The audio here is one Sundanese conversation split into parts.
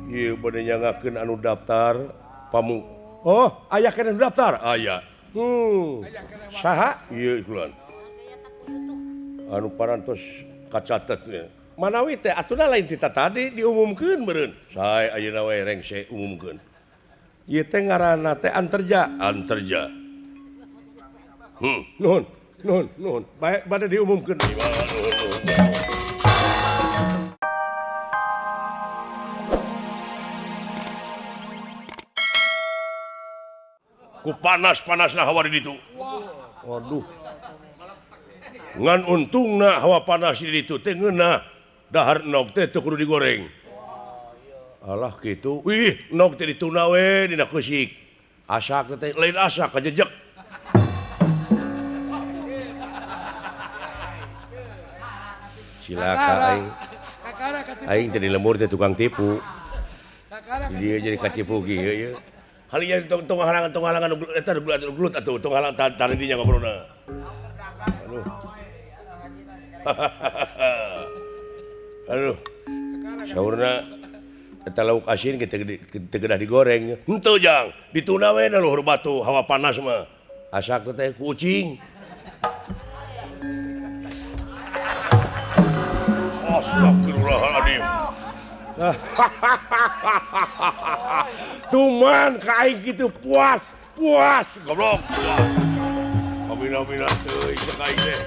Ieu bade nyangakeun anu daftar pamung. Oh, aya kana daftar? Aya. Saha? Ieu kulan. Anu parantos kacatet ya. Manawi teh atuna lain tita tadi diumumkeun meureun. Sae ayeuna we rengse umumkeun. Ieu teh ngaranna teh Anterja. Nuhun. Bae bade diumumkeun. Ku panas-panasna hawa di ditu. Waduh. Ngan untungna hawa panas di ditu teh ngeunah dahar nog teh teu kudu digoreng. Alah kitu. Wih, nog teh dituna we dina keusik. Asak teh lain asak kajejek. Cilaka aing. Aing jadi lembur teh tukang tipu. Dia jadi kacipu kieu ye. Halinya tong halangan eta gelut atuh tong halang tari dinya ngobrolna. Aduh. Aduh. Saurna eta lauk asin teu gedah digoreng. Henteu jang, dituna we na luhur batu hawa panas mah. Asak teh kucing. Astagfirullahaladzim. Tuman kain gitu puas goblok. Kamina teuy kain teh.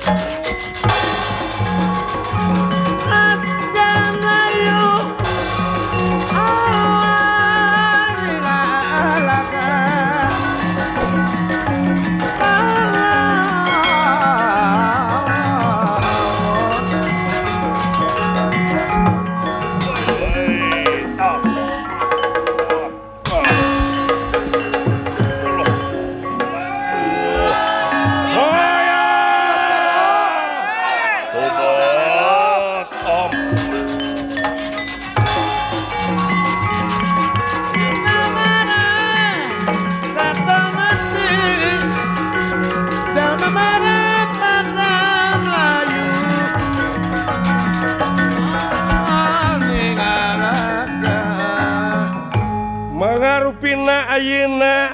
Ayeuna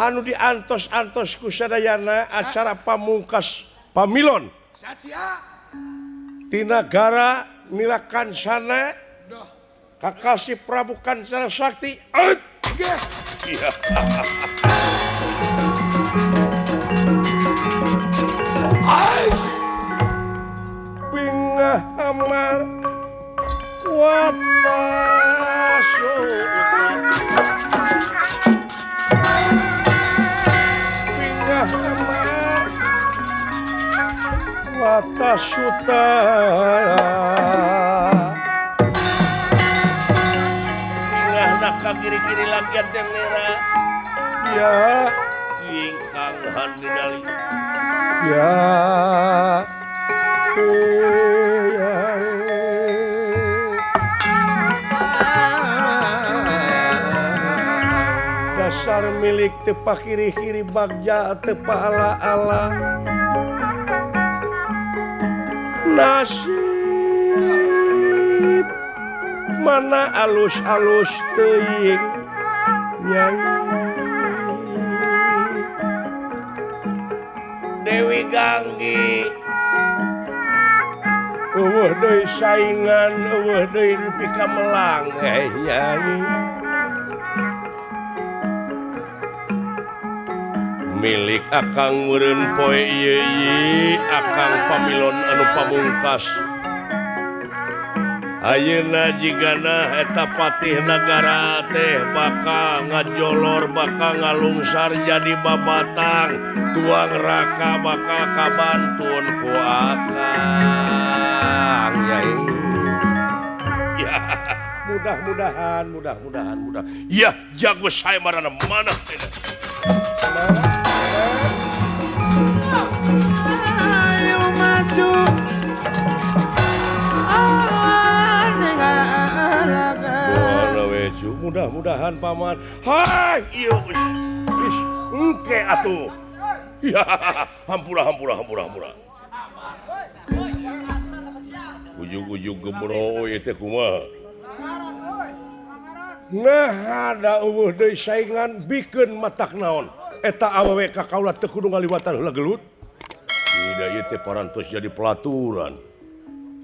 anu diantos-antos ku sadayana acara pamungkas pamilon ti nagara Nilakansana Kakasih Prabu Kancana Sakti. Bingah amar watasu Watasuta Ingah nak kiri-kiri lagian teh nera. Ya ingkang handinali. Ya dasar milik tepa kiri-kiri bagja tepa ala-ala. Nasib mana alus-alus teuing nyai Dewi Ganggi eueuh deui saingan eueuh deui nepi ka melang nyai milik akang meureun poe ieu akang pamilon anu pamungkas ayeuna jigana eta patih nagara teh bakal ngajolor bakal ngalungsar jadi babatang tuang raka bakal kabantun ku akang nyai ya mudah-mudahan ya jago saya marana mana ayo maju mudah-mudahan paman. Hai ieu wis engke atuh. Ya hampura. Ujug-ujug gembro ieu teh kumaha? Nah ada saingan bikin matak naon eta awewe ka kaula teu kudu ngaliwatan heula gelut. Tidak ieu teh parantos jadi pelaturan.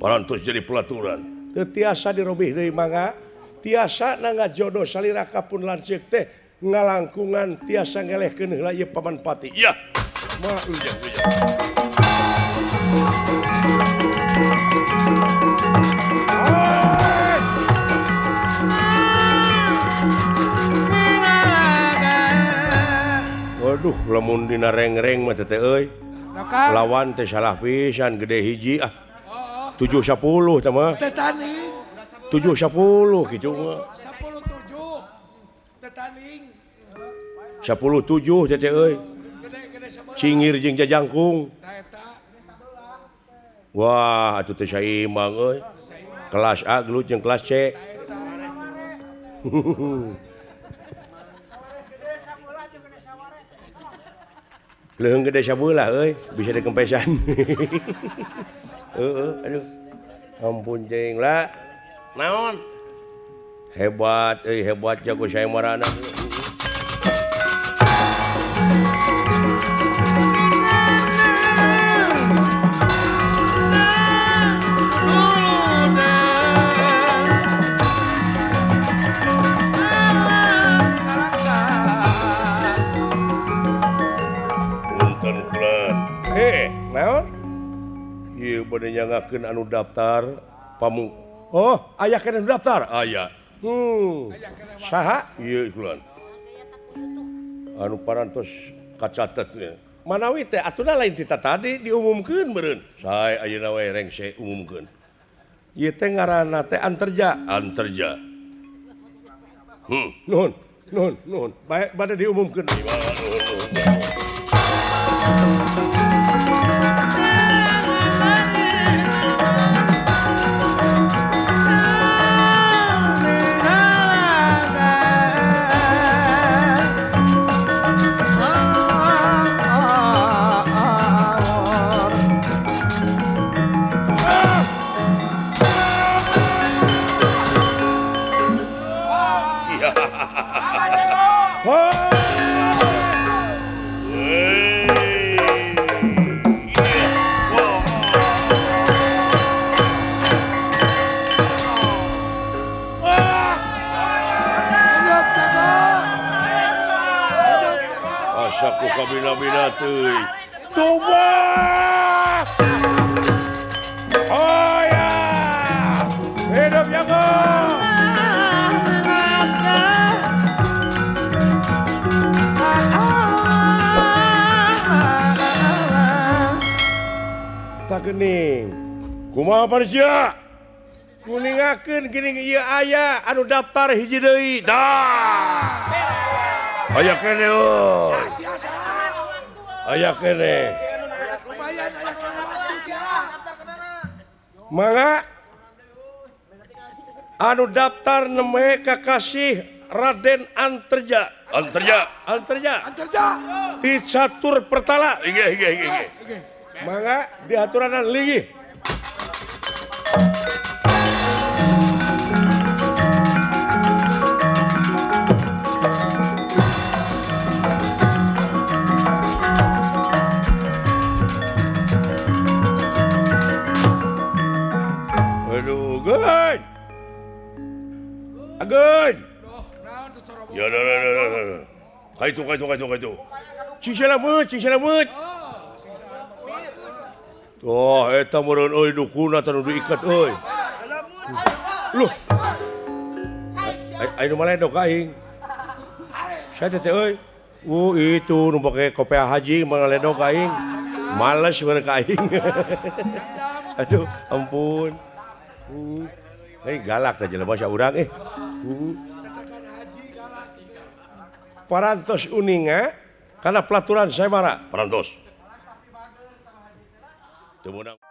Parantos jadi pelaturan. Teu tiasa dirobih deui mangga. Tiasa nangga jodoh salira kapun lanceuk teh ngalangkungan tiasa ngelehkeun heula ieu paman pati. Iya. Mah ujang. Waduh, lamun dina reng-reng mah teh euy. Lawan teh salah pisan gede hiji 7-10 teh mah. Teh tanding. 7-10 kitu mah. 10-7. Teh tanding. 10-7 teh euy. Gede sebelah. Cingir jeung jajangkung. Tah eta. Wah, atuh teh saimbang euy. Kelas A gelut jeung kelas C. Leuheung gede sabeula euy, bisa dikempesan. Aduh. Ampun cing lah. Naon? Hebat jago saya marana. Naon? Ieu bade nyangakeun anu daftar pamung. Oh, aya kana daftar? Aya. Saha? Ieu kulan. Anu parantos kacatet ya. Manawi teh atuna lain tita tadi diumumkeun meureun. Sae ayeuna we rengse umumkeun. Ieu teh ngaranna teh Anterja. Nuhun. Bae bade diumumkeun. Nuhun. Asaku kabina-bina teuy. Tumbas! Oh ya! Hidup jago! Tak gening. Kumaha parsya? Kuningakeun geuning ieu aya anu daftar hiji deui. Dah. Aya kene oh. Aya kene. Lumayan aya kana waktu sia. Mangga anu daftar nemeh kakasih Raden Anterja. Ti catur pertala. Inggih. Mangga diaturanan linggih. Agen. Ya dah. Kaitu. Cing selamet. Tuh, eta meureun euy dukuna tanu diikat euy. Loh. Aya nu maledog aing. Saya teh euy. Itu nu pake kopiah haji maledog aing. Males meureun ka aing. Aduh, ampun. Galak teh jelema saurang Parantos uninga karena pelaturan saya marah. Parantos. Teu meunang